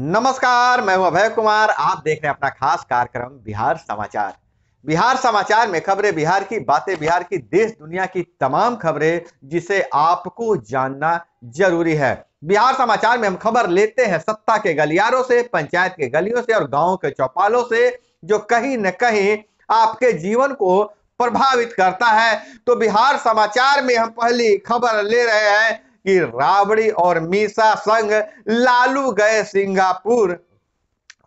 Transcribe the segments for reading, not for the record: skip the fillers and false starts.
नमस्कार, मैं हूं अभय कुमार। आप देख रहे हैं अपना खास कार्यक्रम बिहार समाचार। बिहार समाचार में खबरें बिहार की, बातें बिहार की, देश दुनिया की तमाम खबरें जिसे आपको जानना जरूरी है। बिहार समाचार में हम खबर लेते हैं सत्ता के गलियारों से, पंचायत के गलियों से और गांव के चौपालों से, जो कहीं न कहीं आपके जीवन को प्रभावित करता है। तो बिहार समाचार में हम पहली खबर ले रहे हैं कि राबड़ी और मीसा संग लालू गए सिंगापुर।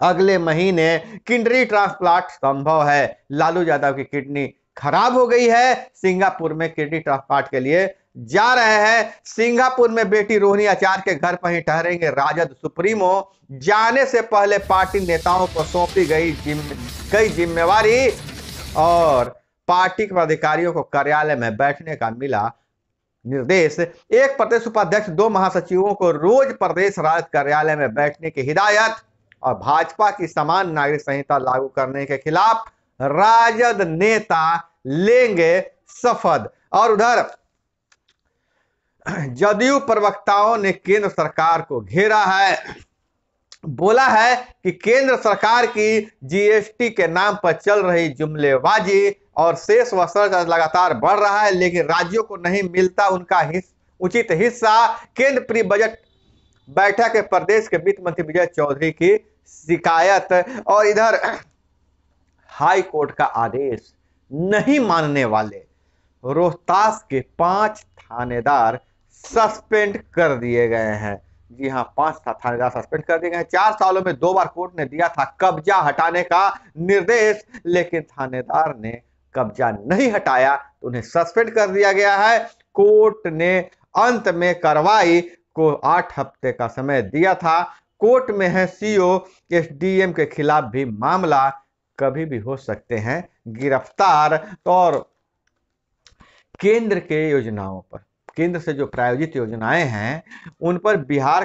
अगले महीने किडनी ट्रांसप्लांट संभव है। लालू यादव की किडनी खराब हो गई है, सिंगापुर में किडनी ट्रांसप्लांट के लिए जा रहे हैं। सिंगापुर में बेटी रोहिणी आचार्य के घर पर ही ठहरेंगे राजद सुप्रीमो। जाने से पहले पार्टी नेताओं को सौंपी गई जिम्मेवारी और पार्टी के पदाधिकारियों को कार्यालय में बैठने का मिला निर्देश। एक प्रदेश उपाध्यक्ष, 2 महासचिवों को रोज प्रदेश राजद कार्यालय में बैठने की हिदायत। और भाजपा की समान नागरिक संहिता लागू करने के खिलाफ राजद नेता लेंगे शपथ। और उधर जदयू प्रवक्ताओं ने केंद्र सरकार को घेरा है, बोला है कि केंद्र सरकार की जीएसटी के नाम पर चल रही जुमलेबाजी और शेष व सर्च लगातार बढ़ रहा है, लेकिन राज्यों को नहीं मिलता उनका उचित हिस्सा। केंद्र प्री बजट बैठक के प्रदेश के वित्त मंत्री विजय चौधरी की शिकायत। और इधर हाई कोर्ट का आदेश नहीं मानने वाले रोहतास के 5 थानेदार सस्पेंड कर दिए गए हैं। जी हां, 5 थानेदार सस्पेंड कर दिए गए हैं। 4 सालों में 2 बार कोर्ट ने दिया था कब्जा हटाने का निर्देश, लेकिन थानेदार ने कब्जा नहीं हटाया तो उन्हें सस्पेंड कर दिया गया है। कोर्ट ने अंत में कार्रवाई को 8 हफ्ते का समय दिया था। कोर्ट में है सीओ, एसडीएम के खिलाफ भी मामला, कभी भी हो सकते हैं गिरफ्तार। और केंद्र के योजनाओं पर, केंद्र से जो प्रायोजित योजनाएं हैं उन पर बिहार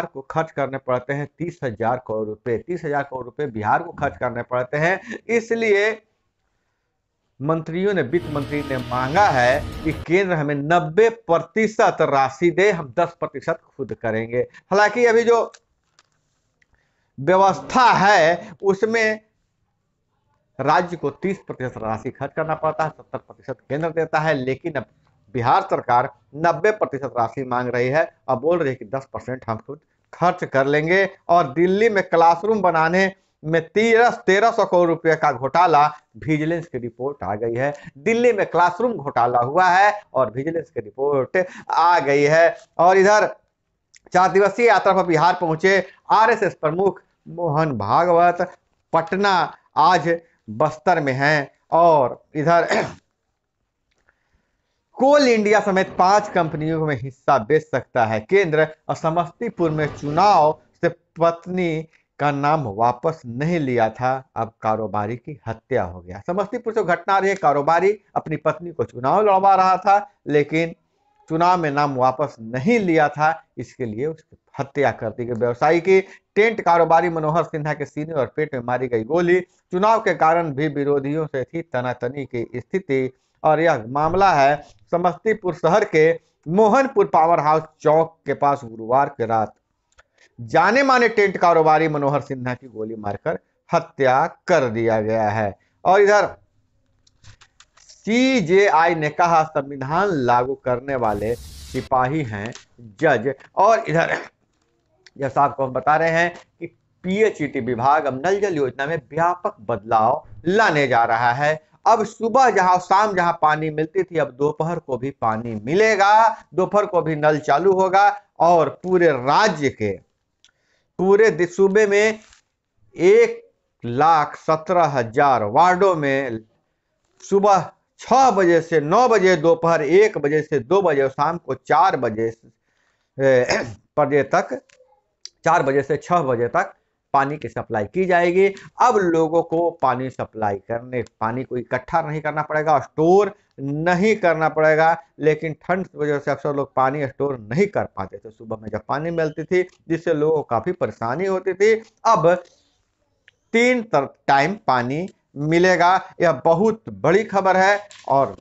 को खर्च करने पड़ते हैं 30,000 करोड़ रुपए। 30,000 करोड़ रुपए बिहार को खर्च करने पड़ते हैं। इसलिए मंत्रियों ने, वित्त मंत्री ने मांगा है कि केंद्र हमें 90% राशि दे, हम 10% खुद करेंगे। हालांकि अभी जो व्यवस्था है उसमें राज्य को 30% राशि खर्च करना पड़ता है, 70% केंद्र देता है। लेकिन अब बिहार सरकार 90% राशि मांग रही है और बोल रही है कि 10% हम खुद खर्च कर लेंगे। और दिल्ली में क्लासरूम बनाने में 1300 करोड़ रुपए का घोटाला, विजिलेंस की रिपोर्ट आ गई है। दिल्ली में क्लासरूम घोटाला हुआ है और विजिलेंस की रिपोर्ट आ गई है। और इधर 4 दिवसीय यात्रा पर बिहार पहुंचे आरएसएस प्रमुख मोहन भागवत। पटना आज बस्तर में हैं। और इधर कोल इंडिया समेत 5 कंपनियों में हिस्सा बेच सकता है केंद्र। और समस्तीपुर में चुनाव से पत्नी का नाम वापस नहीं लिया था, अब कारोबारी की हत्या हो गया। समस्तीपुर से घटना रही है, कारोबारी अपनी पत्नी को चुनाव लड़वा रहा था, लेकिन चुनाव में नाम वापस नहीं लिया था, इसके लिए उसकी हत्या कर दी गई। व्यवसायी की टेंट कारोबारी मनोहर सिन्हा के सीने और पेट में मारी गई गोली। चुनाव के कारण भी विरोधियों से थी तनातनी की स्थिति। और यह मामला है समस्तीपुर शहर के मोहनपुर पावर हाउस चौक के पास गुरुवार की रात जाने माने टेंट कारोबारी मनोहर सिन्हा की गोली मारकर हत्या कर दिया गया है। और इधर सीजेआई ने कहा संविधान लागू करने वाले सिपाही हैं जज। और इधर जैसा आपको हम बता रहे हैं कि पीएचईटी विभाग अब नल जल योजना में व्यापक बदलाव लाने जा रहा है। अब सुबह जहां शाम जहां पानी मिलती थी, अब दोपहर को भी पानी मिलेगा, दोपहर को भी नल चालू होगा। और पूरे राज्य के, पूरे सूबे में 1,17,000 वार्डों में सुबह 6 बजे से 9 बजे, दोपहर 1 बजे से 2 बजे और शाम को 4 बजे तक, 4 बजे से 6 बजे तक पानी की सप्लाई की जाएगी। अब लोगों को पानी सप्लाई करने, पानी को इकट्ठा नहीं करना पड़ेगा, स्टोर नहीं करना पड़ेगा। लेकिन ठंड की वजह से अक्सर लोग पानी स्टोर नहीं कर पाते थे सुबह में जब पानी मिलती थी, जिससे लोगों को काफी परेशानी होती थी। अब 3 टाइम पानी मिलेगा, यह बहुत बड़ी खबर है। और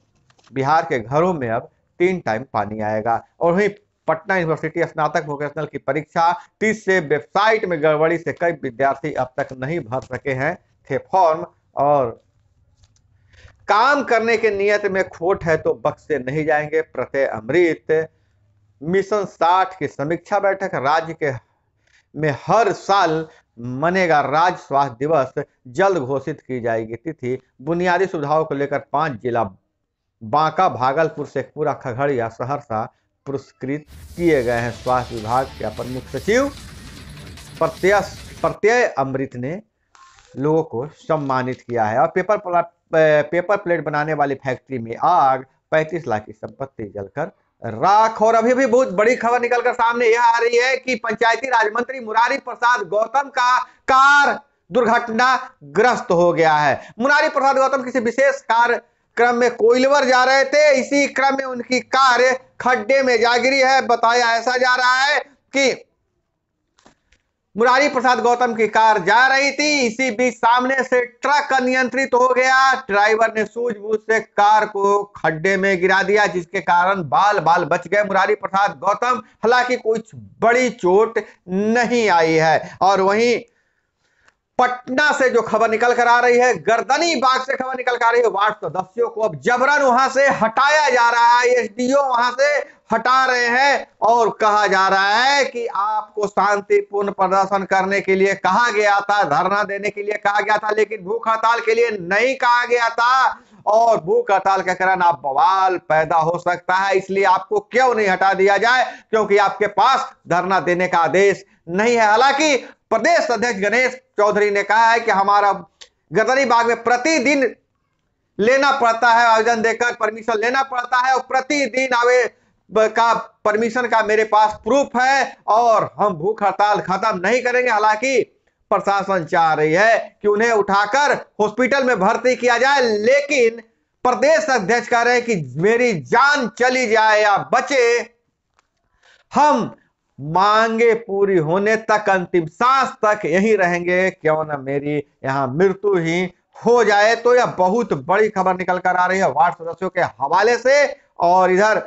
बिहार के घरों में अब 3 टाइम पानी आएगा। और वहीं पटना यूनिवर्सिटी स्नातक वोकेशनल की परीक्षा 30 से वेबसाइट में गड़बड़ी से कई विद्यार्थी अब तक नहीं भर सके हैं थे फॉर्म, और काम करने के नियत में खोट है तो बख्शे नहीं जाएंगे प्रत्यय अमृत। मिशन 60 की समीक्षा बैठक, राज्य के में हर साल मनेगा राज्य स्वास्थ्य दिवस, जल्द घोषित की जाएगी तिथि। बुनियादी सुविधाओं को लेकर 5 जिला बांका, भागलपुर, शेखपुरा, खगड़िया, सहरसा पुरस्कृत किए गए हैं। स्वास्थ्य विभाग के अपर मुख्य सचिव प्रत्यय अमृत ने लोगों को सम्मानित किया है। और पेपर प्लेट बनाने वाली फैक्ट्री में आग, 35 लाख की संपत्ति जलकर राख। और अभी भी बहुत बड़ी खबर निकलकर सामने यह आ रही है कि पंचायती राज मंत्री मुरारी प्रसाद गौतम का कार दुर्घटना ग्रस्त हो गया है। मुरारी प्रसाद गौतम किसी विशेष कार्यक्रम में कोइलवर जा रहे थे, इसी क्रम में उनकी कार खड्डे में जा गिरी है। बताया ऐसा जा रहा है कि मुरारी प्रसाद गौतम की कार जा रही थी, इसी बीच सामने से ट्रक अनियंत्रित हो गया। ड्राइवर ने सूझबूझ से कार को खड्डे में गिरा दिया, जिसके कारण बाल बाल बच गए मुरारी प्रसाद गौतम। हालांकि कुछ बड़ी चोट नहीं आई है। और वहीं पटना से जो खबर निकल कर आ रही है, गर्दनी बाग से खबर निकल कर आ रही है, वार्ड सदस्यों को अब जबरन वहां से हटाया जा रहा है। एसडीओ वहां से हटा रहे हैं और कहा जा रहा है कि आपको शांतिपूर्ण प्रदर्शन करने के लिए कहा गया था, धरना देने के लिए कहा गया था, लेकिन भूख हड़ताल के लिए नहीं कहा गया था। और भूख हड़ताल के कारण आप बवाल पैदा हो सकता है, इसलिए आपको क्यों नहीं हटा दिया जाए, क्योंकि आपके पास धरना देने का आदेश नहीं है। हालांकि प्रदेश अध्यक्ष गणेश चौधरी ने कहा है कि हमारा गर्दनी बाग में प्रतिदिन लेना पड़ता है, आवेदन देकर परमिशन लेना पड़ता है, और प्रतिदिन का परमिशन का मेरे पास प्रूफ है, और हम भूख हड़ताल खत्म नहीं करेंगे। हालांकि प्रशासन चाह रही है कि उन्हें उठाकर हॉस्पिटल में भर्ती किया जाए, लेकिन प्रदेश अध्यक्ष कह रहे हैं कि मेरी जान चली जाए या बचे, हम मांगे पूरी होने तक, अंतिम सांस तक यही रहेंगे, क्यों ना मेरी यहां मृत्यु ही हो जाए। तो यह बहुत बड़ी खबर निकल कर आ रही है वार्ड सदस्यों के हवाले से। और इधर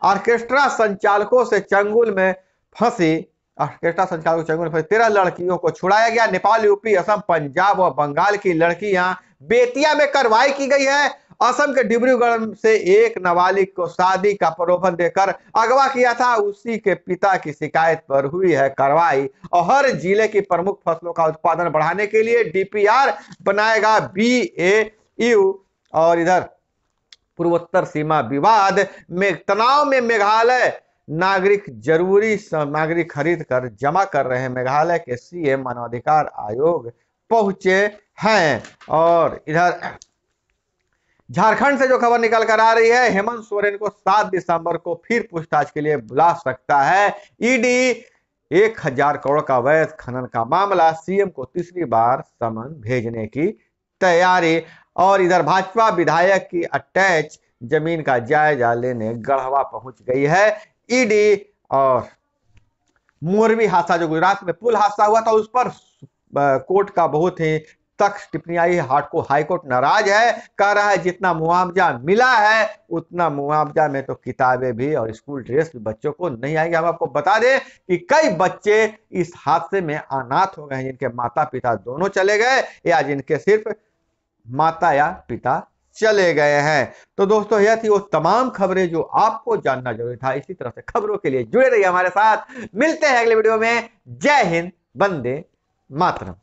ऑर्केस्ट्रा संचालकों से चंगुल में फंसी 13 लड़कियों को छुड़ाया गया। नेपाल, यूपी, असम, पंजाब और बंगाल की लड़कियां बेतिया में कार्रवाई की गई है। असम के डिब्रूगढ़ से एक नाबालिग को शादी का प्रलोभन देकर अगवा किया था, उसी के पिता की शिकायत पर हुई है कार्रवाई। और हर जिले की प्रमुख फसलों का उत्पादन बढ़ाने के लिए डीपीआर बनाएगा BAU। और इधर पूर्वोत्तर सीमा विवाद में तनाव में मेघालय नागरिक जरूरी सामग्री खरीद कर जमा कर रहे हैं। मेघालय के सीएम मानवाधिकार आयोग पहुंचे हैं। और इधर झारखंड से जो खबर निकल कर आ रही है, हेमंत सोरेन को 7 दिसंबर को फिर पूछताछ के लिए बुला सकता है ईडी। 1000 करोड़ का अवैध खनन का मामला, सीएम को तीसरी बार समन भेजने की तैयारी। और इधर भाजपा विधायक की अटैच जमीन का जायजा लेने गढ़वा पहुंच गई है ईडी। और मोरबी हादसा, जो गुजरात में पुल हादसा हुआ था, उस पर कोर्ट का बहुत ही तख्त टिप्पणी आई। हाईकोर्ट नाराज है, कह रहा है जितना मुआवजा मिला है उतना मुआवजा में तो किताबें भी और स्कूल ड्रेस भी बच्चों को नहीं आएंगे। हम आपको बता दें कि कई बच्चे इस हादसे में अनाथ हो गए हैं, जिनके माता पिता दोनों चले गए या जिनके सिर्फ माता या पिता चले गए हैं। तो दोस्तों, यह थी वो तमाम खबरें जो आपको जानना जरूरी था। इसी तरह से खबरों के लिए जुड़े रहिए हमारे साथ। मिलते हैं अगले वीडियो में। जय हिंद, वंदे मातरम।